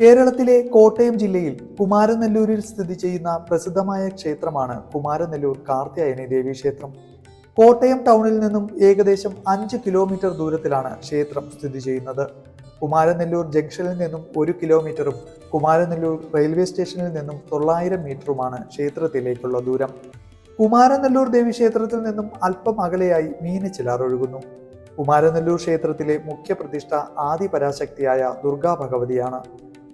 കേരളത്തിലെ കോട്ടയം ജില്ലയിൽ കുമാരനെല്ലൂരിൽ സ്ഥിതി ചെയ്യുന്ന പ്രസിദ്ധമായ ക്ഷേത്രമാണ് കുമാരനെല്ലൂർ കാർത്യായനി ദേവി ക്ഷേത്രം. കോട്ടയം ടൗണിൽ നിന്നും ഏകദേശം 5 കിലോമീറ്റർ ദൂരത്തിലാണ് ക്ഷേത്രം സ്ഥിതി ചെയ്യുന്നത്. കുമാരനെല്ലൂർ ജംഗ്ഷനിൽ നിന്നും 1 കിലോമീറ്ററും കുമാരനെല്ലൂർ റെയിൽവേ സ്റ്റേഷനിൽ നിന്നും 900 മീറ്ററുമാണ് ക്ഷേത്രത്തിലേക്കുള്ള ദൂരം. കുമാരനെല്ലൂർ ദേവി ക്ഷേത്രത്തിൽ നിന്നും അല്പം അകലെയായി മീനച്ചിലാർ ഒഴുകുന്നു. കുമാരനെല്ലൂർ ക്ഷേത്രത്തിലെ മുഖ്യ പ്രതിഷ്ഠ ആദിപരാശക്തിയായ ദുർഗാ ഭഗവതിയാണ്.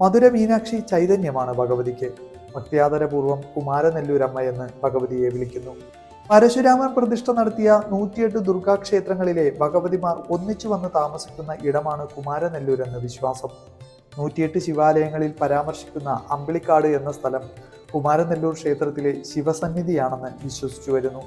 മധുര മീനാക്ഷി ചൈതന്യമാണ് ഭഗവതിക്ക്. ഭക്തിയാദരപൂർവ്വം കുമാരനെല്ലൂരമ്മ എന്ന് ഭഗവതിയെ വിളിക്കുന്നു. പരശുരാമൻ പ്രതിഷ്ഠ നടത്തിയ 108 ദുർഗാക്ഷേത്രങ്ങളിലെ ഭഗവതിമാർ ഒന്നിച്ചു വന്ന് താമസിക്കുന്ന ഇടമാണ് കുമാരനെല്ലൂർ എന്ന വിശ്വാസം. 108 ശിവാലയങ്ങളിൽ പരാമർശിക്കുന്ന അമ്പിളിക്കാട് എന്ന സ്ഥലം കുമാരനെല്ലൂർ ക്ഷേത്രത്തിലെ ശിവസന്നിധിയാണെന്ന് വിശ്വസിച്ചു വരുന്നു.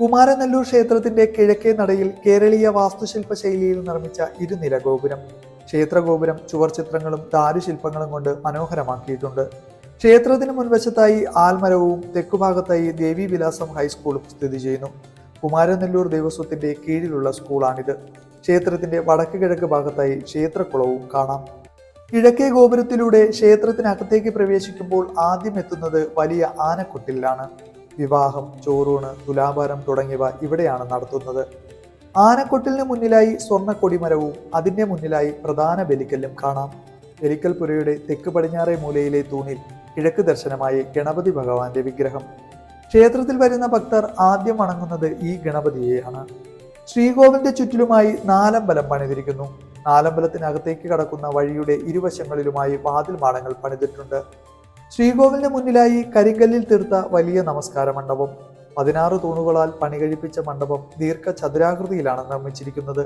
കുമാരനെല്ലൂർ ക്ഷേത്രത്തിന്റെ കിഴക്കേ നടയിൽ കേരളീയ വാസ്തുശില്പ ശൈലിയിൽ നിർമ്മിച്ച ഇരുനില ഗോപുരം. ക്ഷേത്രഗോപുരം ചുവർചിത്രങ്ങളും ദാരുശില്പങ്ങളും കൊണ്ട് മനോഹരമാക്കിയിട്ടുണ്ട്. ക്ഷേത്രത്തിന് മുൻവശത്തായി ആൽമരവും തെക്കുഭാഗത്തായി ദേവീവിലാസം ഹൈസ്കൂളും സ്ഥിതി ചെയ്യുന്നു. കുമാരനെല്ലൂർ ദേവസ്വത്തിന്റെ കീഴിലുള്ള സ്കൂളാണിത്. ക്ഷേത്രത്തിന്റെ വടക്ക് കിഴക്ക് ഭാഗത്തായി ക്ഷേത്രക്കുളവും കാണാം. കിഴക്കേ ഗോപുരത്തിലൂടെ ക്ഷേത്രത്തിനകത്തേക്ക് പ്രവേശിക്കുമ്പോൾ ആദ്യം എത്തുന്നത് വലിയ ആനക്കൊട്ടിലാണ്. വിവാഹം, ചോറൂണ്, തുലാഭാരം തുടങ്ങിയവ ഇവിടെയാണ് നടത്തുന്നത്. ആനക്കൊട്ടിലിന് മുന്നിലായി സ്വർണ്ണ കൊടിമരവും അതിന്റെ മുന്നിലായി പ്രധാന ബലിക്കല്ലും കാണാം. ബലിക്കൽ പുരയുടെ തെക്ക് പടിഞ്ഞാറേ മൂലയിലെ തൂണിൽ കിഴക്ക് ദർശനമായി ഗണപതി ഭഗവാന്റെ വിഗ്രഹം. ക്ഷേത്രത്തിൽ വരുന്ന ഭക്തർ ആദ്യം വണങ്ങുന്നത് ഈ ഗണപതിയെയാണ്. ശ്രീകോവിലിന്റെ ചുറ്റിലുമായി 4 അമ്പലം പണിതിരിക്കുന്നു. 4 അമ്പലത്തിനകത്തേക്ക് കടക്കുന്ന വഴിയുടെ ഇരുവശങ്ങളിലുമായി വാതിൽ മാടങ്ങൾ പണിതിട്ടുണ്ട്. ശ്രീകോവിലിന് മുന്നിലായി കരിങ്കല്ലിൽ തീർത്ത വലിയ നമസ്കാര മണ്ഡപം. 16 തൂണുകളാൽ പണികഴിപ്പിച്ച മണ്ഡപം ദീർഘചതുരാകൃതിയിലാണ് നിർമ്മിച്ചിരിക്കുന്നത്.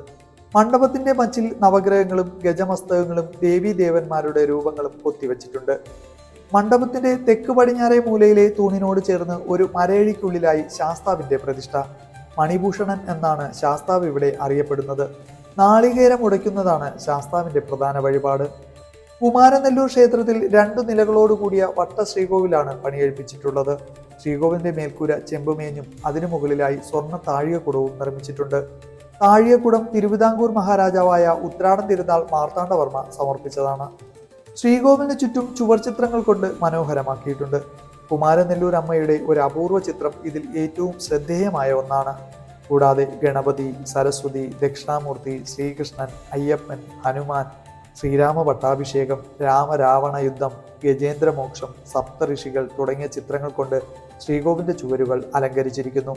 മണ്ഡപത്തിന്റെ മച്ചിൽ നവഗ്രഹങ്ങളും ഗജമസ്തകങ്ങളും ദേവീദേവന്മാരുടെ രൂപങ്ങളും കൊത്തിവെച്ചിട്ടുണ്ട്. മണ്ഡപത്തിന്റെ തെക്ക് പടിഞ്ഞാറേ മൂലയിലെ തൂണിനോട് ചേർന്ന് ഒരു മരയഴിക്കുള്ളിലായി ശാസ്താവിന്റെ പ്രതിഷ്ഠ. മണിഭൂഷണൻ എന്നാണ് ശാസ്താവ് ഇവിടെ അറിയപ്പെടുന്നത്. നാളികേരം ഉടയ്ക്കുന്നതാണ് ശാസ്താവിന്റെ പ്രധാന വഴിപാട്. കുമാരനെല്ലൂർ ക്ഷേത്രത്തിൽ 2 നിലകളോടുകൂടിയ വട്ട ശ്രീകോവിലാണ് പണികഴിപ്പിച്ചിട്ടുള്ളത്. ശ്രീകോവിലിന്റെ മേൽക്കൂര ചെമ്പുമേഞ്ഞും അതിനു മുകളിലായി സ്വർണ്ണ താഴികക്കുടവും നിർമ്മിച്ചിട്ടുണ്ട്. താഴികക്കുടം തിരുവിതാംകൂർ മഹാരാജാവായ ഉത്രാടം തിരുനാൾ മാർത്താണ്ഡവർമ്മ സമർപ്പിച്ചതാണ്. ശ്രീകോവിലിന് ചുറ്റും ചുവർചിത്രങ്ങൾ കൊണ്ട് മനോഹരമാക്കിയിട്ടുണ്ട്. കുമാരനെല്ലൂർ അമ്മയുടെ ഒരു അപൂർവ ചിത്രം ഇതിൽ ഏറ്റവും ശ്രദ്ധേയമായ ഒന്നാണ്. കൂടാതെ ഗണപതി, സരസ്വതി, ദക്ഷിണാമൂർത്തി, ശ്രീകൃഷ്ണൻ, അയ്യപ്പൻ, ഹനുമാൻ, ശ്രീരാമ പട്ടാഭിഷേകം, രാമരാവണ യുദ്ധം, ഗജേന്ദ്രമോക്ഷം, സപ്തഋഷികൾ തുടങ്ങിയ ചിത്രങ്ങൾ കൊണ്ട് ശ്രീകോവിലിന്റെ ചുവരുകൾ അലങ്കരിച്ചിരിക്കുന്നു.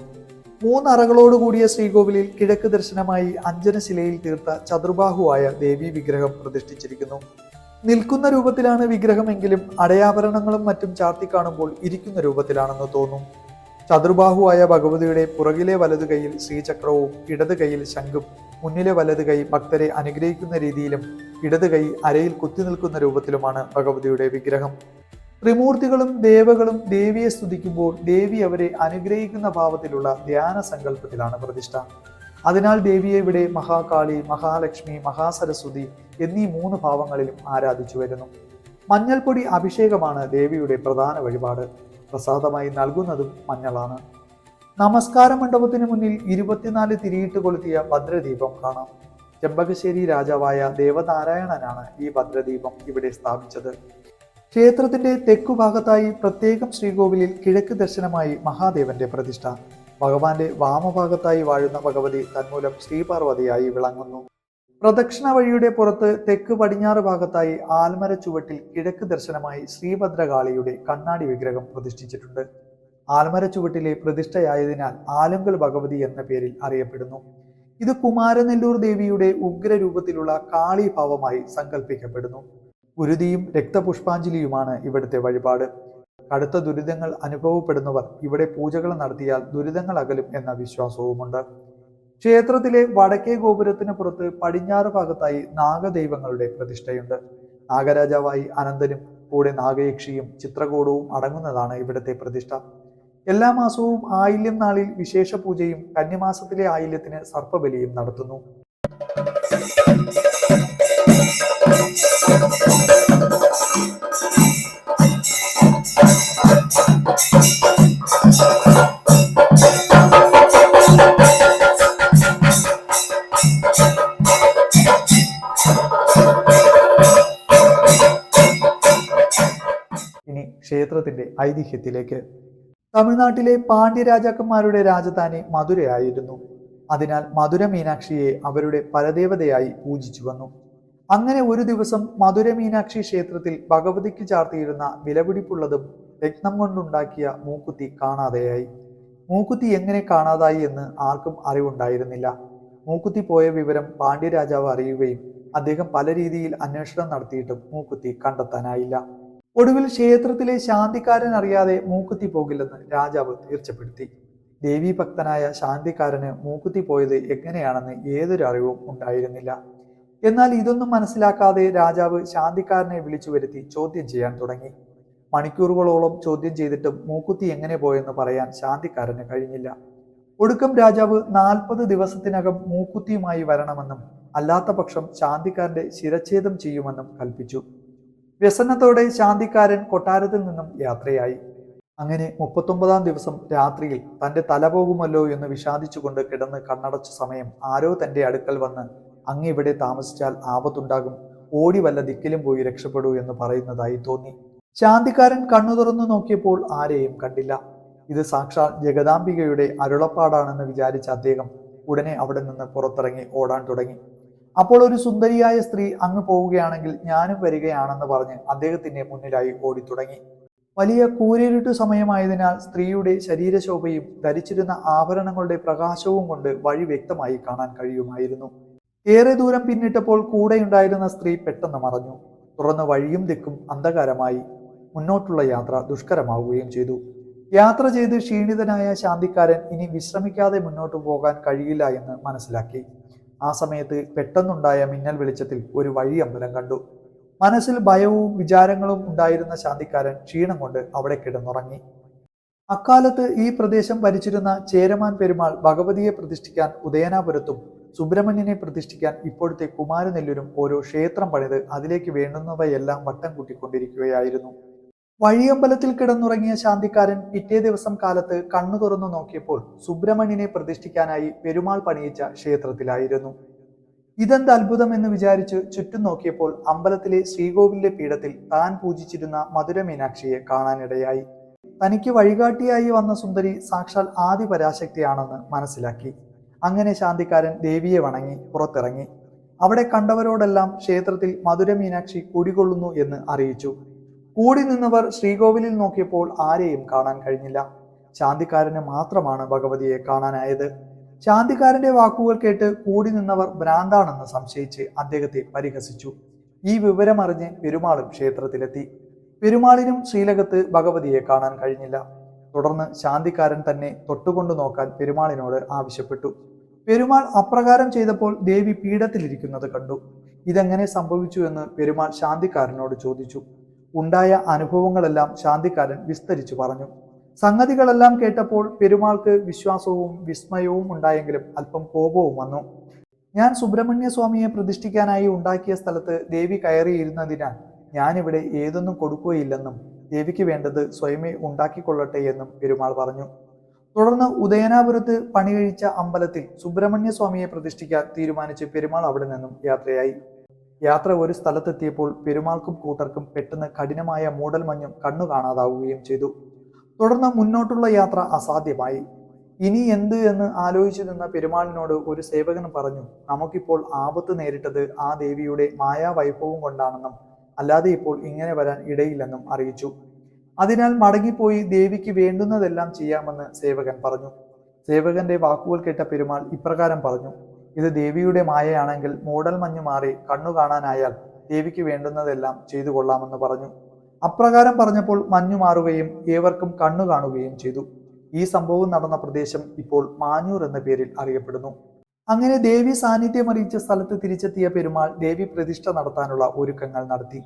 3 അറകളോടുകൂടിയ ശ്രീകോവിലിൽ കിഴക്ക് ദർശനമായി അഞ്ജനശിലയിൽ തീർത്ത ചതുർബാഹുവായ ദേവീ വിഗ്രഹം പ്രതിഷ്ഠിച്ചിരിക്കുന്നു. നിൽക്കുന്ന രൂപത്തിലാണ് വിഗ്രഹമെങ്കിലും അടയാഭരണങ്ങളും മറ്റും ചാർത്തിക്കാണുമ്പോൾ ഇരിക്കുന്ന രൂപത്തിലാണെന്ന് തോന്നും. ചതുർബാഹുവായ ഭഗവതിയുടെ പുറകിലെ വലതു കൈയിൽ ശ്രീചക്രവും ഇടത് കൈയിൽ ശംഖും, മുന്നിലെ വലത് കൈ ഭക്തരെ അനുഗ്രഹിക്കുന്ന രീതിയിലും ഇടത് കൈ അരയിൽ കുത്തി നിൽക്കുന്ന രൂപത്തിലുമാണ് ഭഗവതിയുടെ വിഗ്രഹം. ത്രിമൂർത്തികളും ദേവകളും ദേവിയെ സ്തുതിക്കുമ്പോൾ ദേവി അവരെ അനുഗ്രഹിക്കുന്ന ഭാവത്തിലുള്ള ധ്യാന സങ്കല്പത്തിലാണ് പ്രതിഷ്ഠ. അതിനാൽ ദേവിയെ ഇവിടെ മഹാകാളി, മഹാലക്ഷ്മി, മഹാസരസ്വതി എന്നീ 3 ഭാവങ്ങളിലും ആരാധിച്ചു വരുന്നു. മഞ്ഞൾപ്പൊടി അഭിഷേകമാണ് ദേവിയുടെ പ്രധാന വഴിപാട്. പ്രസാദമായി നൽകുന്നതും മഞ്ഞളാണ്. നമസ്കാര മണ്ഡപത്തിന് മുന്നിൽ 24 തിരിയിട്ട് കൊളുത്തിയ ഭദ്രദീപം കാണാം. ചെമ്പകശ്ശേരി രാജാവായ ദേവനാരായണനാണ് ഈ ഭദ്രദീപം ഇവിടെ സ്ഥാപിച്ചത്. ക്ഷേത്രത്തിന്റെ തെക്കുഭാഗത്തായി പ്രത്യേകം ശ്രീകോവിലിൽ കിഴക്ക് ദർശനമായി മഹാദേവന്റെ പ്രതിഷ്ഠ. ഭഗവാന്റെ വാമഭാഗത്തായി വാഴുന്ന ഭഗവതി തന്മൂലം ശ്രീപാർവതിയായി വിളങ്ങുന്നു. പ്രദക്ഷിണ വഴിയുടെ പുറത്ത് തെക്ക് പടിഞ്ഞാറ് ഭാഗത്തായി ആൽമര ചുവട്ടിൽ കിഴക്ക് ദർശനമായി ശ്രീഭദ്രകാളിയുടെ കണ്ണാടി വിഗ്രഹം പ്രതിഷ്ഠിച്ചിട്ടുണ്ട്. ആൽമര ചുവട്ടിലെ പ്രതിഷ്ഠയായതിനാൽ ആലുങ്കൽ ഭഗവതി എന്ന പേരിൽ അറിയപ്പെടുന്നു. ഇത് കുമാരനെല്ലൂർ ദേവിയുടെ ഉഗ്രരൂപത്തിലുള്ള കാളീഭാവമായി സങ്കല്പിക്കപ്പെടുന്നു. ഗുരുതിയും രക്തപുഷ്പാഞ്ജലിയുമാണ് ഇവിടുത്തെ വഴിപാട്. കടുത്ത ദുരിതങ്ങൾ അനുഭവപ്പെടുന്നവർ ഇവിടെ പൂജകൾ നടത്തിയാൽ ദുരിതങ്ങൾ അകലും എന്ന വിശ്വാസവുമുണ്ട്. ക്ഷേത്രത്തിലെ വടക്കേ ഗോപുരത്തിന് പുറത്ത് പടിഞ്ഞാറ് ഭാഗത്തായി നാഗദൈവങ്ങളുടെ പ്രതിഷ്ഠയുണ്ട്. നാഗരാജാവായി അനന്തനും കൂടെ നാഗയക്ഷിയും ചിത്രകൂടവും അടങ്ങുന്നതാണ് ഇവിടുത്തെ പ്രതിഷ്ഠ. എല്ലാ മാസവും ആയില്യം നാളിൽ വിശേഷ പൂജയും കന്നിമാസത്തിലെ ആയില്യത്തിന് സർപ്പബലിയും നടത്തുന്നു. ക്ഷേത്രത്തിന്റെ ഐതിഹ്യത്തിലേക്ക്. തമിഴ്നാട്ടിലെ പാണ്ഡ്യ രാജാക്കന്മാരുടെ രാജധാനി മധുരയായിരുന്നു. അതിനാൽ മധുര മീനാക്ഷിയെ അവരുടെ പരദേവതയായി പൂജിച്ചു വന്നു. അങ്ങനെ ഒരു ദിവസം മധുര മീനാക്ഷി ക്ഷേത്രത്തിൽ ഭഗവതിക്ക് ചാർത്തിയിരുന്ന വിലപിടിപ്പുള്ളതും രത്നം കൊണ്ടുണ്ടാക്കിയ മൂക്കുത്തി കാണാതെയായി. മൂക്കുത്തി എങ്ങനെ കാണാതായി എന്ന് ആർക്കും അറിവുണ്ടായിരുന്നില്ല. മൂക്കുത്തി പോയ വിവരം പാണ്ഡ്യ രാജാവ് അറിയുകയും അദ്ദേഹം പല രീതിയിൽ അന്വേഷണം നടത്തിയിട്ടും മൂക്കുത്തി കണ്ടെത്താനായില്ല. ഒടുവിൽ ക്ഷേത്രത്തിലെ ശാന്തിക്കാരൻ അറിയാതെ മൂക്കുത്തി പോകില്ലെന്ന് രാജാവ് തീർച്ചപ്പെടുത്തി. ദേവീഭക്തനായ ശാന്തിക്കാരന് മൂക്കുത്തി പോയത് എങ്ങനെയാണെന്ന് ഏതൊരു അറിവും ഉണ്ടായിരുന്നില്ല. എന്നാൽ ഇതൊന്നും മനസ്സിലാക്കാതെ രാജാവ് ശാന്തിക്കാരനെ വിളിച്ചു വരുത്തി ചോദ്യം ചെയ്യാൻ തുടങ്ങി. മണിക്കൂറുകളോളം ചോദ്യം ചെയ്തിട്ടും മൂക്കുത്തി എങ്ങനെ പോയെന്ന് പറയാൻ ശാന്തിക്കാരന് കഴിഞ്ഞില്ല. ഒടുക്കം രാജാവ് 40 ദിവസത്തിനകം മൂക്കുത്തിയുമായി വരണമെന്നും അല്ലാത്ത പക്ഷം ശാന്തിക്കാരന്റെ ശിരച്ഛേദം ചെയ്യുമെന്നും കൽപ്പിച്ചു. വ്യസനത്തോടെ ശാന്തിക്കാരൻ കൊട്ടാരത്തിൽ നിന്നും യാത്രയായി. അങ്ങനെ 39-ാം ദിവസം രാത്രിയിൽ തന്റെ തല പോകുമല്ലോ എന്ന് വിഷാദിച്ചുകൊണ്ട് കിടന്ന് കണ്ണടച്ച സമയം ആരോ തന്റെ അടുക്കൽ വന്ന് അങ്ങ് ഇവിടെ താമസിച്ചാൽ ആപത്തുണ്ടാകും, ഓടി വല്ല ദിക്കിലും പോയി രക്ഷപ്പെടൂ എന്ന് പറയുന്നതായി തോന്നി. ശാന്തിക്കാരൻ കണ്ണു തുറന്നു നോക്കിയപ്പോൾ ആരെയും കണ്ടില്ല. ഇത് സാക്ഷാൽ ജഗദാംബികയുടെ അരുളപ്പാടാണെന്ന് വിചാരിച്ച അദ്ദേഹം ഉടനെ അവിടെ നിന്ന് പുറത്തിറങ്ങി ഓടാൻ തുടങ്ങി. അപ്പോൾ ഒരു സുന്ദരിയായ സ്ത്രീ അങ്ങ് പോവുകയാണെങ്കിൽ ഞാനും വരികയാണെന്ന് പറഞ്ഞ് അദ്ദേഹത്തിന്റെ മുന്നിലായി ഓടിത്തുടങ്ങി. വലിയ കൂരിരുട്ടു സമയമായതിനാൽ സ്ത്രീയുടെ ശരീരശോഭയും ധരിച്ചിരുന്ന ആഭരണങ്ങളുടെ പ്രകാശവും കൊണ്ട് വഴി വ്യക്തമായി കാണാൻ കഴിയുമായിരുന്നു. ഏറെ ദൂരം പിന്നിട്ടപ്പോൾ കൂടെയുണ്ടായിരുന്ന സ്ത്രീ പെട്ടെന്ന് മറഞ്ഞു. തുറന്ന് വഴിയും ദിക്കും അന്ധകാരമായി. മുന്നോട്ടുള്ള യാത്ര ദുഷ്കരമാവുകയും ചെയ്തു. യാത്ര ചെയ്ത് ക്ഷീണിതനായ ശാന്തിക്കാരൻ ഇനി വിശ്രമിക്കാതെ മുന്നോട്ടു പോകാൻ കഴിയില്ല എന്ന് മനസ്സിലാക്കി. ആ സമയത്ത് പെട്ടെന്നുണ്ടായ മിന്നൽ വെളിച്ചത്തിൽ ഒരു വഴിയമ്പലം കണ്ടു. മനസ്സിൽ ഭയവും വിചാരങ്ങളും ഉണ്ടായിരുന്ന ശാന്തിക്കാരൻ ക്ഷീണം കൊണ്ട് അവിടെ കിടന്നുറങ്ങി. അക്കാലത്ത് ഈ പ്രദേശം ഭരിച്ചിരുന്ന ചേരമാൻ പെരുമാൾ ഭഗവതിയെ പ്രതിഷ്ഠിക്കാൻ ഉദയനാപുരത്തും സുബ്രഹ്മണ്യനെ പ്രതിഷ്ഠിക്കാൻ ഇപ്പോഴത്തെ കുമാരനെല്ലൂരും ഓരോ ക്ഷേത്രം പണിത് അതിലേക്ക് വേണ്ടുന്നവയെല്ലാം വട്ടം കൂട്ടിക്കൊണ്ടിരിക്കുകയായിരുന്നു. വഴിയമ്പലത്തിൽ കിടന്നുറങ്ങിയ ശാന്തിക്കാരൻ പിറ്റേ ദിവസം കാലത്ത് കണ്ണു തുറന്നു നോക്കിയപ്പോൾ സുബ്രഹ്മണ്യനെ പ്രതിഷ്ഠിക്കാനായി പെരുമാൾ പണിയിച്ച ക്ഷേത്രത്തിലായിരുന്നു. ഇതെന്ത് അത്ഭുതം എന്ന് വിചാരിച്ച് ചുറ്റും നോക്കിയപ്പോൾ അമ്പലത്തിലെ ശ്രീകോവിലിന്റെ പീഠത്തിൽ താൻ പൂജിച്ചിരുന്ന മധുര മീനാക്ഷിയെ കാണാനിടയായി. തനിക്ക് വഴികാട്ടിയായി വന്ന സുന്ദരി സാക്ഷാൽ ആദി പരാശക്തിയാണെന്ന് മനസ്സിലാക്കി. അങ്ങനെ ശാന്തിക്കാരൻ ദേവിയെ വണങ്ങി പുറത്തിറങ്ങി. അവിടെ കണ്ടവരോടെല്ലാം ക്ഷേത്രത്തിൽ മധുര മീനാക്ഷി കുടികൊള്ളുന്നു എന്ന് അറിയിച്ചു. കൂടി നിന്നവർ ശ്രീകോവിലിൽ നോക്കിയപ്പോൾ ആരെയും കാണാൻ കഴിഞ്ഞില്ല. ശാന്തിക്കാരന് മാത്രമാണ് ഭഗവതിയെ കാണാനായത്. ശാന്തിക്കാരന്റെ വാക്കുകൾ കേട്ട് കൂടി നിന്നവർ ഭ്രാന്താണെന്ന് സംശയിച്ച് അദ്ദേഹത്തെ പരിഹസിച്ചു. ഈ വിവരമറിഞ്ഞ് പെരുമാളും ക്ഷേത്രത്തിലെത്തി. പെരുമാളിനും ശ്രീലകത്ത് ഭഗവതിയെ കാണാൻ കഴിഞ്ഞില്ല. തുടർന്ന് ശാന്തിക്കാരൻ തന്നെ തൊട്ടുകൊണ്ടു നോക്കാൻ പെരുമാളിനോട് ആവശ്യപ്പെട്ടു. പെരുമാൾ അപ്രകാരം ചെയ്തപ്പോൾ ദേവി പീഠത്തിലിരിക്കുന്നത് കണ്ടു. ഇതെങ്ങനെ സംഭവിച്ചു എന്ന് പെരുമാൾ ശാന്തിക്കാരനോട് ചോദിച്ചു. ഉണ്ടായ അനുഭവങ്ങളെല്ലാം ശാന്തിക്കാരൻ വിസ്തരിച്ചു പറഞ്ഞു. സംഗതികളെല്ലാം കേട്ടപ്പോൾ പെരുമാൾക്ക് വിശ്വാസവും വിസ്മയവും ഉണ്ടായെങ്കിലും അല്പം കോപവും വന്നു. ഞാൻ സുബ്രഹ്മണ്യ സ്വാമിയെ പ്രതിഷ്ഠിക്കാനായി ഉണ്ടാക്കിയ സ്ഥലത്ത് ദേവി കയറിയിരുന്നതിനാൽ ഞാനിവിടെ ഏതൊന്നും കൊടുക്കുകയില്ലെന്നും ദേവിക്ക് വേണ്ടത് സ്വയമേ ഉണ്ടാക്കിക്കൊള്ളട്ടെ എന്നും പെരുമാൾ പറഞ്ഞു. തുടർന്ന് ഉദയനാപുരത്ത് പണി കഴിച്ച അമ്പലത്തിൽ സുബ്രഹ്മണ്യ സ്വാമിയെ പ്രതിഷ്ഠിക്കാൻ തീരുമാനിച്ച് പെരുമാൾ അവിടെ നിന്നും യാത്രയായി. യാത്ര ഒരു സ്ഥലത്തെത്തിയപ്പോൾ പെരുമാൾക്കും കൂട്ടർക്കും പെട്ടെന്ന് കഠിനമായ മൂടൽമഞ്ഞും കണ്ണു കാണാതാവുകയും ചെയ്തു. തുടർന്ന് മുന്നോട്ടുള്ള യാത്ര അസാധ്യമായി. ഇനി എന്ത് എന്ന് ആലോചിച്ചു നിന്ന പെരുമാളിനോട് ഒരു സേവകൻ പറഞ്ഞു, നമുക്കിപ്പോൾ ആപത്ത് നേരിട്ടത് ആ ദേവിയുടെ മായാവൈഭവം കൊണ്ടാണെന്നും അല്ലാതെ ഇപ്പോൾ ഇങ്ങനെ വരാൻ ഇടയില്ലെന്നും അറിയിച്ചു. അതിനാൽ മടങ്ങിപ്പോയി ദേവിക്ക് വേണ്ടുന്നതെല്ലാം ചെയ്യാമെന്ന് സേവകൻ പറഞ്ഞു. സേവകന്റെ വാക്കുകൾ കേട്ട പെരുമാൾ ഇപ്രകാരം പറഞ്ഞു, ഇത് ദേവിയുടെ മായയാണെങ്കിൽ മൂടൽ മഞ്ഞു മാറി കണ്ണു കാണാനായാൽ ദേവിക്ക് വേണ്ടുന്നതെല്ലാം ചെയ്തു കൊള്ളാമെന്ന് പറഞ്ഞു. അപ്രകാരം പറഞ്ഞപ്പോൾ മഞ്ഞു മാറുകയും ഏവർക്കും കണ്ണു കാണുകയും ചെയ്തു. ഈ സംഭവം നടന്ന പ്രദേശം ഇപ്പോൾ മാഞ്ഞൂർ എന്ന പേരിൽ അറിയപ്പെടുന്നു. അങ്ങനെ ദേവി സാന്നിധ്യം അറിയിച്ച സ്ഥലത്ത് തിരിച്ചെത്തിയ പെരുമാൾ ദേവി പ്രതിഷ്ഠ നടത്താനുള്ള ഒരുക്കങ്ങൾ നടത്തി.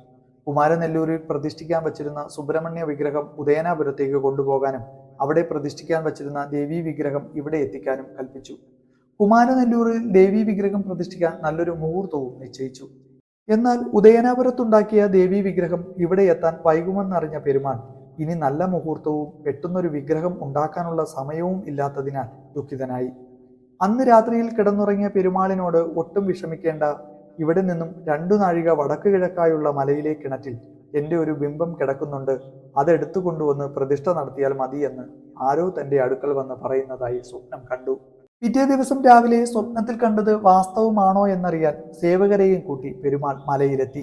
കുമാരനെല്ലൂരിൽ പ്രതിഷ്ഠിക്കാൻ വച്ചിരുന്ന സുബ്രഹ്മണ്യ വിഗ്രഹം ഉദയനാപുരത്തേക്ക് കൊണ്ടുപോകാനും അവിടെ പ്രതിഷ്ഠിക്കാൻ വച്ചിരുന്ന ദേവീ വിഗ്രഹം ഇവിടെ എത്തിക്കാനും കൽപ്പിച്ചു. കുമാരനെല്ലൂരിൽ ദേവീ വിഗ്രഹം പ്രതിഷ്ഠിക്കാൻ നല്ലൊരു മുഹൂർത്തവും നിശ്ചയിച്ചു. എന്നാൽ ഉദയനാപുരത്തുണ്ടാക്കിയ ദേവീ വിഗ്രഹം ഇവിടെ എത്താൻ വൈകുമെന്നറിഞ്ഞ പെരുമാൾ ഇനി നല്ല മുഹൂർത്തവും പെട്ടെന്നൊരു വിഗ്രഹം ഉണ്ടാക്കാനുള്ള സമയവും ഇല്ലാത്തതിനാൽ ദുഃഖിതനായി. അന്ന് രാത്രിയിൽ കിടന്നുറങ്ങിയ പെരുമാളിനോട് ഒട്ടും വിഷമിക്കേണ്ട, ഇവിടെ നിന്നും 2 നാഴിക വടക്ക് കിഴക്കായുള്ള മലയിലെ കിണറ്റിൽ എൻ്റെ ഒരു ബിംബം കിടക്കുന്നുണ്ട്, അതെടുത്തു കൊണ്ടുവന്ന് പ്രതിഷ്ഠ നടത്തിയാൽ മതിയെന്ന് ആരോ തൻ്റെ അടുക്കൽ വന്ന് പറയുന്നതായി സ്വപ്നം കണ്ടു. പിറ്റേ ദിവസം രാവിലെ സ്വപ്നത്തിൽ കണ്ടത് വാസ്തവമാണോ എന്നറിയാൻ സേവകരെയും കൂട്ടി പെരുമാൾ മലയിലെത്തി.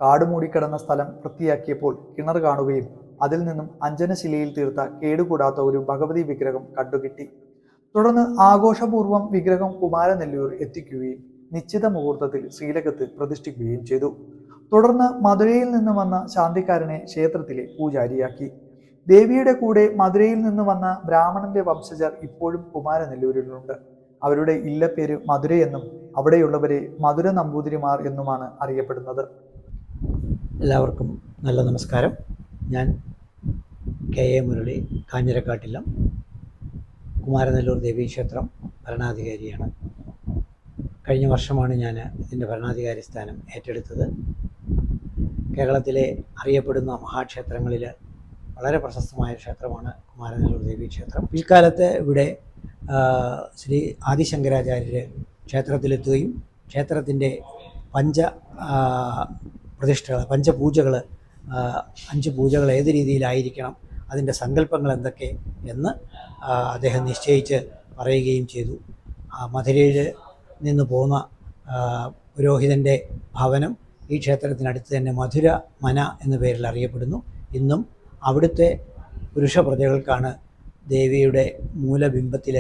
കാട് മൂടിക്കിടന്ന സ്ഥലം വൃത്തിയാക്കിയപ്പോൾ കിണർ കാണുകയും അതിൽ നിന്നും അഞ്ജനശിലയിൽ തീർത്ത കേടുകൂടാത്ത ഒരു ഭഗവതി വിഗ്രഹം കണ്ടുകിട്ടി. തുടർന്ന് ആഘോഷപൂർവ്വം വിഗ്രഹം കുമാരനെല്ലൂർ എത്തിക്കുകയും നിശ്ചിത മുഹൂർത്തത്തിൽ ശ്രീലകത്ത് പ്രതിഷ്ഠിക്കുകയും ചെയ്തു. തുടർന്ന് മധുരയിൽ നിന്ന് വന്ന ശാന്തിക്കാരനെ ക്ഷേത്രത്തിലെ പൂജാരിയാക്കി. ദേവിയുടെ കൂടെ മധുരയിൽ നിന്ന് വന്ന ബ്രാഹ്മണന്റെ വംശജർ ഇപ്പോഴും കുമാരനെല്ലൂരിലുണ്ട്. അവരുടെ ഇല്ലപ്പേര് മധുരയെന്നും അവിടെയുള്ളവരെ മധുര നമ്പൂതിരിമാർ എന്നുമാണ് അറിയപ്പെടുന്നത്. എല്ലാവർക്കും നല്ല നമസ്കാരം. ഞാൻ കെ.എ. മുരളി, കാഞ്ഞിരക്കാട്ടില്ലം, കുമാരനെല്ലൂർ ദേവീക്ഷേത്രം ഭരണാധികാരിയാണ്. കഴിഞ്ഞ വർഷമാണ് ഞാൻ ഇതിൻ്റെ ഭരണാധികാരി സ്ഥാനം ഏറ്റെടുത്തത്. കേരളത്തിലെ അറിയപ്പെടുന്ന മഹാക്ഷേത്രങ്ങളിൽ വളരെ പ്രശസ്തമായ ക്ഷേത്രമാണ് കുമാരനെല്ലൂർ ദേവീക്ഷേത്രം. പിൽക്കാലത്ത് ഇവിടെ ശ്രീ ആദിശങ്കരാചാര്യർ ക്ഷേത്രത്തിലെത്തുകയും ക്ഷേത്രത്തിൻ്റെ പഞ്ചപൂജകൾ 5 പൂജകൾ ഏത് രീതിയിലായിരിക്കണം, അതിൻ്റെ സങ്കല്പങ്ങൾ എന്തൊക്കെ എന്ന് അദ്ദേഹം നിശ്ചയിച്ച് പറയുകയും ചെയ്തു. മധുരയിൽ നിന്ന് പോന്ന പുരോഹിതൻ്റെ ഭവനം ഈ ക്ഷേത്രത്തിനടുത്ത് തന്നെ മധുര മന എന്ന പേരിൽ അറിയപ്പെടുന്നു. ഇന്നും അവിടുത്തെ പുരുഷ പ്രജകൾക്കാണ് ദേവിയുടെ മൂലബിംബത്തിൽ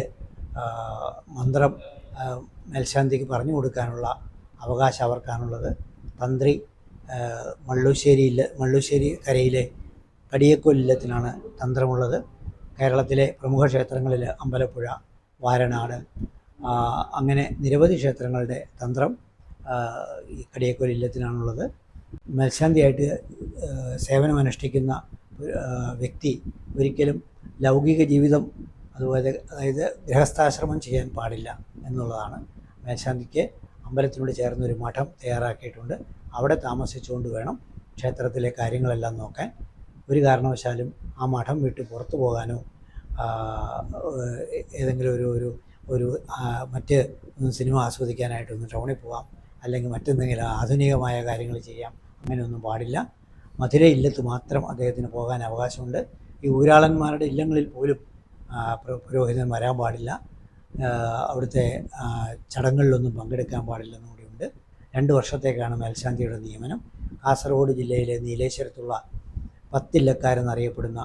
മന്ത്രം മേൽശാന്തിക്ക് പറഞ്ഞു കൊടുക്കാനുള്ള അവകാശം അവർക്കാണുള്ളത്. തന്ത്രി മള്ളുശ്ശേരി കരയിലെ കടിയക്കോലില്ലത്തിനാണ് തന്ത്രമുള്ളത്. കേരളത്തിലെ പ്രമുഖ ക്ഷേത്രങ്ങളിൽ അമ്പലപ്പുഴ, വാരണാട്, അങ്ങനെ നിരവധി ക്ഷേത്രങ്ങളുടെ തന്ത്രം ഈ കടിയക്കോലില്ലത്തിനാണുള്ളത്. മേൽശാന്തിയായിട്ട് സേവനമനുഷ്ഠിക്കുന്ന വ്യക്തി ഒരിക്കലും ലൗകിക ജീവിതം അതായത് ഗൃഹസ്ഥാശ്രമം ചെയ്യാൻ പാടില്ല എന്നുള്ളതാണ്. മേൽശാന്തിക്ക് അമ്പലത്തിനോട് ചേർന്നൊരു മഠം തയ്യാറാക്കിയിട്ടുണ്ട്. അവിടെ താമസിച്ചുകൊണ്ട് വേണം ക്ഷേത്രത്തിലെ കാര്യങ്ങളെല്ലാം നോക്കാൻ. ഒരു കാരണവശാലും ആ മഠം വിട്ട് പുറത്തു പോകാനോ ഏതെങ്കിലും ഒരു മറ്റ് സിനിമ ആസ്വദിക്കാനായിട്ടൊന്ന് ടൗണിൽ പോകാം, അല്ലെങ്കിൽ മറ്റെന്തെങ്കിലും ആധുനികമായ കാര്യങ്ങൾ ചെയ്യാം, അങ്ങനെയൊന്നും പാടില്ല. മധുര ഇല്ലത്ത് മാത്രം അദ്ദേഹത്തിന് പോകാൻ അവകാശമുണ്ട്. ഈ ഊരാളന്മാരുടെ ഇല്ലങ്ങളിൽ പോലും പുരോഹിതൻ വരാൻ പാടില്ല. അവിടുത്തെ ചടങ്ങുകളിലൊന്നും പങ്കെടുക്കാൻ പാടില്ലെന്നും കൂടിയുണ്ട്. 2 വർഷത്തേക്കാണ് മേൽശാന്തിയുടെ നിയമനം. കാസർഗോഡ് ജില്ലയിലെ നീലേശ്വരത്തുള്ള 10 ഇല്ലക്കാരെന്നറിയപ്പെടുന്ന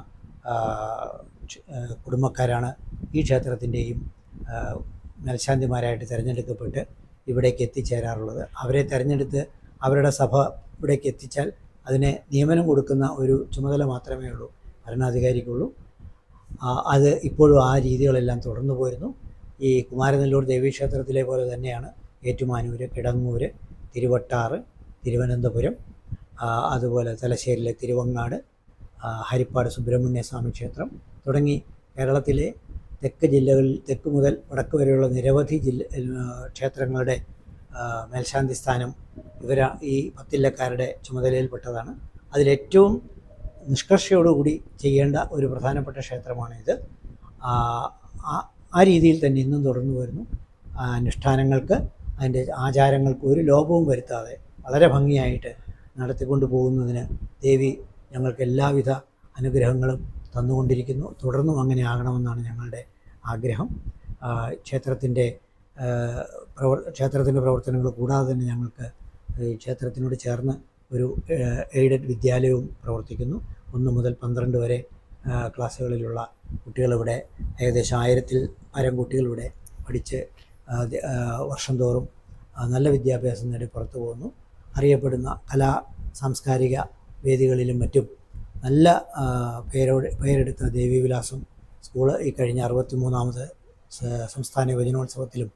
കുടുംബക്കാരാണ് ഈ ക്ഷേത്രത്തിൻ്റെയും മേൽശാന്തിമാരായിട്ട് തിരഞ്ഞെടുക്കപ്പെട്ട് ഇവിടേക്ക് എത്തിച്ചേരാറുള്ളത്. അവരെ തിരഞ്ഞെടുത്ത് അവരുടെ സഭ ഇവിടേക്ക് എത്തിച്ചാൽ അതിനെ നിയമനം കൊടുക്കുന്ന ഒരു ചുമതല മാത്രമേ ഉള്ളൂ ഭരണാധികാരിക്കുള്ളൂ. അത് ഇപ്പോഴും ആ രീതികളെല്ലാം തുടർന്നു പോരുന്നു. ഈ കുമാരനെല്ലൂർ ദേവീക്ഷേത്രത്തിലെ പോലെ തന്നെയാണ് ഏറ്റുമാനൂർ, കിടങ്ങൂർ, തിരുവട്ടാറ്, തിരുവനന്തപുരം, അതുപോലെ തലശ്ശേരിയിലെ തിരുവങ്ങാട്, ഹരിപ്പാട് സുബ്രഹ്മണ്യ സ്വാമി ക്ഷേത്രം തുടങ്ങി കേരളത്തിലെ തെക്ക് മുതൽ വടക്ക് വരെയുള്ള നിരവധി ക്ഷേത്രങ്ങളുടെ മേൽശാന്തി സ്ഥാനം ഈ 10 ഇല്ലക്കാരുടെ ചുമതലയിൽപ്പെട്ടതാണ്. അതിലേറ്റവും നിഷ്കർഷയോടുകൂടി ചെയ്യേണ്ട ഒരു പ്രധാനപ്പെട്ട ക്ഷേത്രമാണിത്. ആ രീതിയിൽ തന്നെ ഇന്നും തുടർന്നു വരുന്നു. അനുഷ്ഠാനങ്ങൾക്ക്, അതിൻ്റെ ആചാരങ്ങൾക്ക് ഒരു ലോപവും വരുത്താതെ വളരെ ഭംഗിയായിട്ട് നടത്തിക്കൊണ്ട് പോകുന്നതിന് ദേവി ഞങ്ങൾക്ക് എല്ലാവിധ അനുഗ്രഹങ്ങളും തന്നുകൊണ്ടിരിക്കുന്നു. തുടർന്നും അങ്ങനെ ആകണമെന്നാണ് ഞങ്ങളുടെ ആഗ്രഹം. ക്ഷേത്രത്തിൻ്റെ പ്രവർത്തനങ്ങൾ കൂടാതെ തന്നെ ഞങ്ങൾക്ക് ഈ ക്ഷേത്രത്തിനോട് ചേർന്ന് ഒരു എയ്ഡഡ് വിദ്യാലയവും പ്രവർത്തിക്കുന്നു. 1 മുതൽ 12 വരെ ക്ലാസ്സുകളിലുള്ള കുട്ടികളിവിടെ ഏകദേശം 1000-ൽ പരം കുട്ടികളിവിടെ പഠിച്ച് വർഷം തോറും നല്ല വിദ്യാഭ്യാസം നേടി പുറത്തു പോകുന്നു. അറിയപ്പെടുന്ന സാംസ്കാരിക വേദികളിലും മറ്റും നല്ല പേരെടുത്ത ദേവീവിലാസം സ്കൂള് ഈ കഴിഞ്ഞ 63ാമത് സംസ്ഥാന യുവജനോത്സവത്തിലും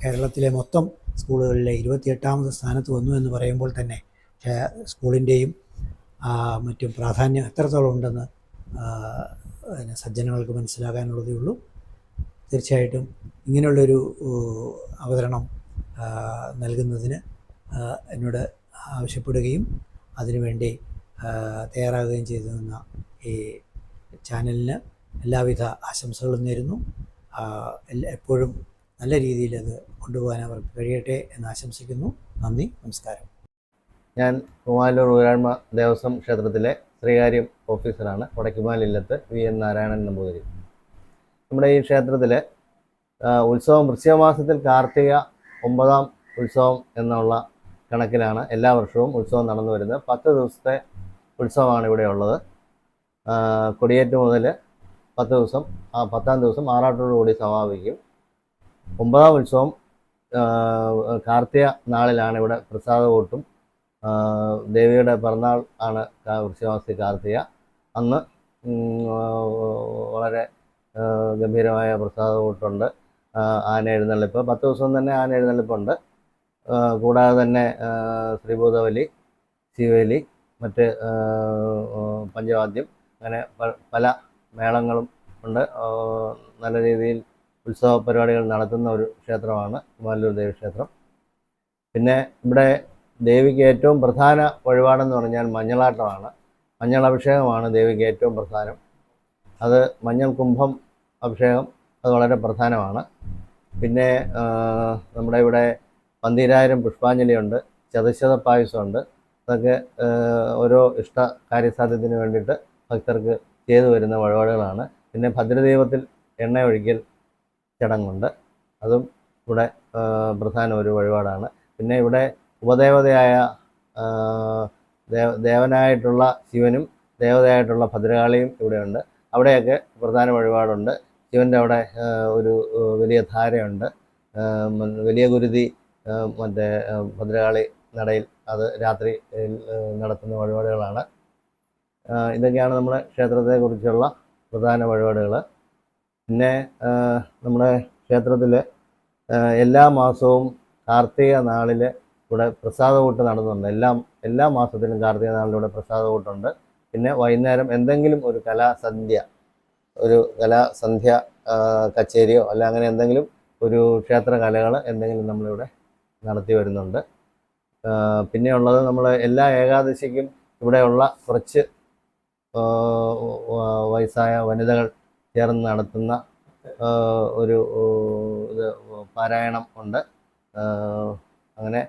കേരളത്തിലെ മൊത്തം സ്കൂളുകളിലെ 28ാമത് സ്ഥാനത്ത് വന്നു എന്ന് പറയുമ്പോൾ തന്നെ സ്കൂളിൻ്റെയും മറ്റും പ്രാധാന്യം എത്രത്തോളം ഉണ്ടെന്ന് സജ്ജനങ്ങൾക്ക് മനസ്സിലാകാനുള്ളതേ ഉള്ളൂ. തീർച്ചയായിട്ടും ഇങ്ങനെയുള്ളൊരു അവതരണം നൽകുന്നതിന് എന്നോട് ആവശ്യപ്പെടുകയും അതിനുവേണ്ടി തയ്യാറാകുകയും ചെയ്തു നിന്ന ഈ ചാനലിന് എല്ലാവിധ ആശംസകളും നേരുന്നു. എപ്പോഴും നല്ല രീതിയിൽ അത് കൊണ്ടുപോകാൻ അവർക്ക് കഴിയട്ടെ എന്ന് ആശംസിക്കുന്നു. നന്ദി, നമസ്കാരം. ഞാൻ കുമാരനല്ലൂർ ഊരാഴ്മ ദേവസ്വം ക്ഷേത്രത്തിലെ ശ്രീകാര്യം ഓഫീസറാണ്. കൊടക്കുമാൽ ഇല്ലത്ത് VN നാരായണൻ നമ്പൂതിരി. നമ്മുടെ ഈ ക്ഷേത്രത്തിൽ ഉത്സവം വൃശ്ചികമാസത്തിൽ കാർത്തിക 9ാം ഉത്സവം എന്നുള്ള കണക്കിലാണ് എല്ലാ വർഷവും ഉത്സവം നടന്നു വരുന്നത്. 10 ദിവസത്തെ ഉത്സവമാണ് ഇവിടെ ഉള്ളത്. കൊടിയേറ്റ് മുതൽ 10 ദിവസം, 10ാം ദിവസം ആറാട്ടോടുകൂടി സമാപിക്കും. 9ാം ഉത്സവം കാർത്തിക നാളിലാണ്. ഇവിടെ പ്രസാദകൂട്ടും. ദേവിയുടെ പിറന്നാൾ ആണ് വൃശ്ചികമാസത്തിൽ കാർത്തിക. അന്ന് വളരെ ഗംഭീരമായ പ്രസാദകൂട്ടുണ്ട്. ആന എഴുന്നള്ളിപ്പ് 10 ദിവസം തന്നെ ആന എഴുന്നള്ളിപ്പുണ്ട്. കൂടാതെ തന്നെ ശ്രീഭൂതബലി, ശിവബലി, മറ്റ് പഞ്ചവാദ്യം, അങ്ങനെ പല മേളങ്ങളും ഉണ്ട്. നല്ല രീതിയിൽ ഉത്സവ പരിപാടികൾ നടത്തുന്ന ഒരു ക്ഷേത്രമാണ് കുമാരനല്ലൂർ ദേവീക്ഷേത്രം. പിന്നെ ഇവിടെ ദേവിക്ക് ഏറ്റവും പ്രധാന വഴിപാടെന്ന് പറഞ്ഞാൽ മഞ്ഞളാട്ടമാണ്. മഞ്ഞളഭിഷേകമാണ് ദേവിക്ക് ഏറ്റവും പ്രധാനം. അത് മഞ്ഞൾ കുംഭം അഭിഷേകം അത് വളരെ പ്രധാനമാണ്. പിന്നെ നമ്മുടെ ഇവിടെ 12,000 പുഷ്പാഞ്ജലിയുണ്ട്, ചതുശത പായസമുണ്ട്. അതൊക്കെ ഓരോ ഇഷ്ട കാര്യസാധ്യത്തിന് വേണ്ടിയിട്ട് ഭക്തർക്ക് ചെയ്തു വരുന്ന വഴിപാടുകളാണ്. പിന്നെ ഭദ്രദീപത്തിൽ എണ്ണ ഒഴിക്കൽ ചടങ്ങുണ്ട്. അതും ഇവിടെ പ്രധാന ഒരു വഴിപാടാണ്. പിന്നെ ഇവിടെ ഉപദേവതയായ ദേവനായിട്ടുള്ള ശിവനും ദേവതയായിട്ടുള്ള ഭദ്രകാളിയും ഇവിടെയുണ്ട്. അവിടെയൊക്കെ പ്രധാന വഴിപാടുണ്ട്. ശിവൻ്റെ അവിടെ ഒരു വലിയ ധാരയുണ്ട്. വലിയ ഗുരുതി മറ്റേ ഭദ്രകാളി നടയിൽ അത് രാത്രി നടത്തുന്ന വഴിപാടുകളാണ്. ഇതൊക്കെയാണ് നമ്മുടെ ക്ഷേത്രത്തെക്കുറിച്ചുള്ള പ്രധാന വഴിപാടുകൾ. പിന്നെ നമ്മുടെ ക്ഷേത്രത്തിൽ എല്ലാ മാസവും കാർത്തിക നാളിൽ ഇവിടെ പ്രസാദകൂട്ട് നടന്നുണ്ട്. എല്ലാ മാസത്തിലും കാർത്തിക നാളിലൂടെ പ്രസാദകൂട്ടുണ്ട്. പിന്നെ വൈകുന്നേരം എന്തെങ്കിലും ഒരു കലാസന്ധ്യ കച്ചേരിയോ അല്ല അങ്ങനെ എന്തെങ്കിലും ഒരു ക്ഷേത്ര കലകൾ എന്തെങ്കിലും നമ്മളിവിടെ നടത്തി വരുന്നുണ്ട്. പിന്നെ ഉള്ളത് നമ്മൾ എല്ലാ ഏകാദശിക്കും ഇവിടെയുള്ള കുറച്ച് വയസ്സായ വനിതകൾ ചേർന്ന് നടത്തുന്ന ഒരു ഇത് പാരായണം ഉണ്ട്. അങ്ങനെ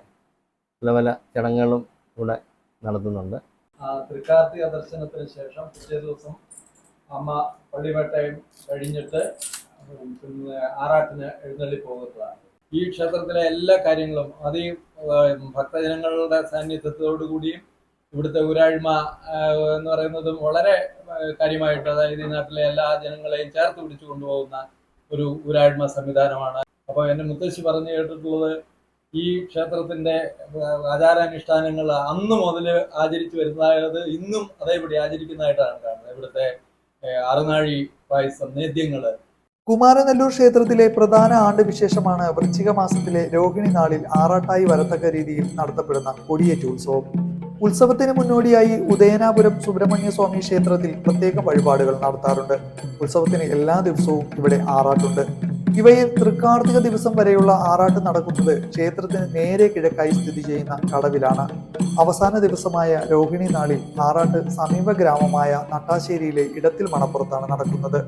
പല ചടങ്ങുകളും ഇവിടെ നടത്തുന്നുണ്ട്. തൃക്കാർത്തിക ദർശനത്തിന് ശേഷം പിറ്റേ ദിവസം അമ്മ പള്ളിവേട്ടയും കഴിഞ്ഞിട്ട് പിന്നെ ആറാട്ടിന് എഴുന്നള്ളി പോകുന്നതാണ്. ഈ ക്ഷേത്രത്തിലെ എല്ലാ കാര്യങ്ങളും ഭക്തജനങ്ങളുടെ സാന്നിധ്യത്തോടുകൂടിയും ഇവിടുത്തെ ഊരാഴ്മ എന്ന് പറയുന്നതും വളരെ കാര്യമായിട്ട്, അതായത് ഈ നാട്ടിലെ എല്ലാ ജനങ്ങളെയും ചേർത്ത് പിടിച്ചു കൊണ്ടുപോകുന്ന ഒരു ഊരാഴ്മ സംവിധാനമാണ്. അപ്പോൾ എൻ്റെ മുത്തശ്ശി പറഞ്ഞു കേട്ടിട്ടുള്ളത്, ഈ ക്ഷേത്രത്തിൻ്റെ ആചാരാനുഷ്ഠാനങ്ങൾ അന്ന് മുതൽ ആചരിച്ചു വരുന്നതായത് ഇന്നും അതേപടി ആചരിക്കുന്നതായിട്ടാണ് കാണുന്നത്. ഇവിടുത്തെ അറുനാഴി പായസം, നേദ്യങ്ങൾ. കുമാരനല്ലൂർ ക്ഷേത്രത്തിലെ പ്രധാന ആണ്ട് വിശേഷമാണ് വൃശ്ചിക മാസത്തിലെ രോഹിണി നാളിൽ ആറാട്ടായി വരത്തക്ക രീതിയിൽ നടത്തപ്പെടുന്ന കൊടിയേറ്റ് ഉത്സവം. ഉത്സവത്തിന് മുന്നോടിയായി ഉദയനാപുരം സുബ്രഹ്മണ്യ സ്വാമി ക്ഷേത്രത്തിൽ പ്രത്യേക വഴിപാടുകൾ നടത്താറുണ്ട്. ഉത്സവത്തിന് എല്ലാ ദിവസവും ഇവിടെ ആറാട്ടുണ്ട്. ഇവയിൽ തൃക്കാർത്തിക ദിവസം വരെയുള്ള ആറാട്ട് നടക്കുന്നത് ക്ഷേത്രത്തിന് നേരെ കിഴക്കായി സ്ഥിതി ചെയ്യുന്ന കടവിലാണ്. അവസാന ദിവസമായ രോഹിണി നാളിൽ ആറാട്ട് സമീപ ഗ്രാമമായ നട്ടാശ്ശേരിയിലെ ഇടത്തിൽ മണപ്പുറത്താണ് നടക്കുന്നത്.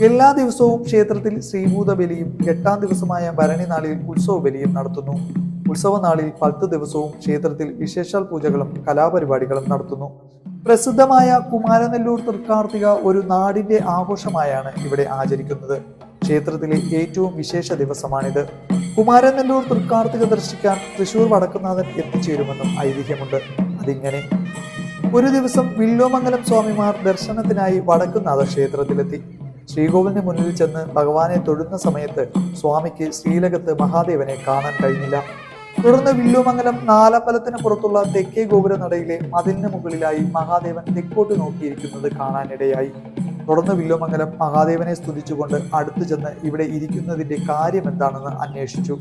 എല്ലാ ദിവസവും ക്ഷേത്രത്തിൽ ശ്രീഭൂതബലിയും 8ാം ദിവസമായ ഭരണി നാളിൽ ഉത്സവ ബലിയും നടത്തുന്നു. ഉത്സവ നാളിൽ 10 ദിവസവും ക്ഷേത്രത്തിൽ വിശേഷാൽ പൂജകളും കലാപരിപാടികളും നടത്തുന്നു. പ്രസിദ്ധമായ കുമാരനല്ലൂർ തൃക്കാർത്തിക ഒരു നാടിന്റെ ആഘോഷമായാണ് ഇവിടെ ആചരിക്കുന്നത്. ക്ഷേത്രത്തിലെ ഏറ്റവും വിശേഷ ദിവസമാണിത്. കുമാരനല്ലൂർ തൃക്കാർത്തിക ദർശിക്കാൻ തൃശൂർ വടക്കുന്നാഥൻ എത്തിച്ചേരുമെന്നും ഐതിഹ്യമുണ്ട്. അതിങ്ങനെ: ഒരു ദിവസം വില്ലോമംഗലം സ്വാമിമാർ ദർശനത്തിനായി വടക്കുന്നാഥ ക്ഷേത്രത്തിലെത്തി. ശ്രീകോവിലിന് മുന്നിൽ ചെന്ന് ഭഗവാനെ തൊഴുന്ന സമയത്ത് സ്വാമിക്ക് ശ്രീലകത്ത് മഹാദേവനെ കാണാൻ കഴിഞ്ഞില്ല. തുടർന്ന് വില്ലുമംഗലം നാലമ്പലത്തിന് പുറത്തുള്ള തെക്കേ ഗോപുരനടയിലെ മതിലിന് മുകളിലായി മഹാദേവൻ തെക്കോട്ട് നോക്കിയിരിക്കുന്നത് കാണാനിടയായി. തുടർന്ന് വില്ലുമംഗലം മഹാദേവനെ സ്തുതിച്ചുകൊണ്ട് അടുത്തു ചെന്ന് ഇവിടെ ഇരിക്കുന്നതിന്റെ കാര്യം എന്താണെന്ന് അന്വേഷിച്ചു.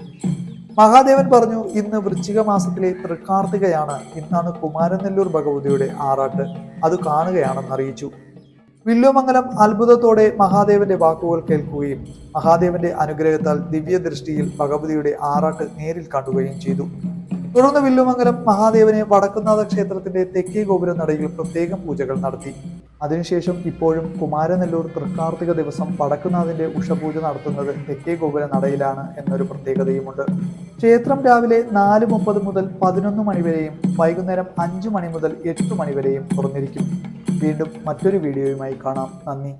മഹാദേവൻ പറഞ്ഞു, ഇന്ന് വൃശ്ചിക മാസത്തിലെ തൃക്കാർത്തികയാണ്. ഇന്നാണ് കുമാരനല്ലൂർ ഭഗവതിയുടെ ആറാട്ട്. അത് കാണുകയാണെന്ന് അറിയിച്ചു. വില്ലുമംഗലം അത്ഭുതത്തോടെ മഹാദേവന്റെ വാക്കുകൾ കേൾക്കുകയും മഹാദേവന്റെ അനുഗ്രഹത്താൽ ദിവ്യദൃഷ്ടിയിൽ ഭഗവതിയുടെ ആറാട്ട് നേരിൽ കാണുകയും ചെയ്തു. തുടർന്ന് വില്ലുമംഗലം മഹാദേവനെ വടക്കുന്നാഥ ക്ഷേത്രത്തിന്റെ തെക്കേ ഗോപുര നടയിൽ പ്രത്യേകം പൂജകൾ നടത്തി. അതിനുശേഷം ഇപ്പോഴും കുമാരനെല്ലൂർ തൃക്കാർത്തിക ദിവസം വടക്കുന്നാഥിന്റെ ഉഷപൂജ നടത്തുന്നത് തെക്കേ ഗോപുര നടയിലാണ് എന്നൊരു പ്രത്യേകതയുമുണ്ട്. ക്ഷേത്രം രാവിലെ 4:30 മുതൽ 11 മണി വരെയും വൈകുന്നേരം 5 മണി മുതൽ 8 മണി വരെയും തുറന്നിരിക്കും. വീണ്ടും മറ്റൊരു വീഡിയോയുമായി കാണാം. നന്ദി.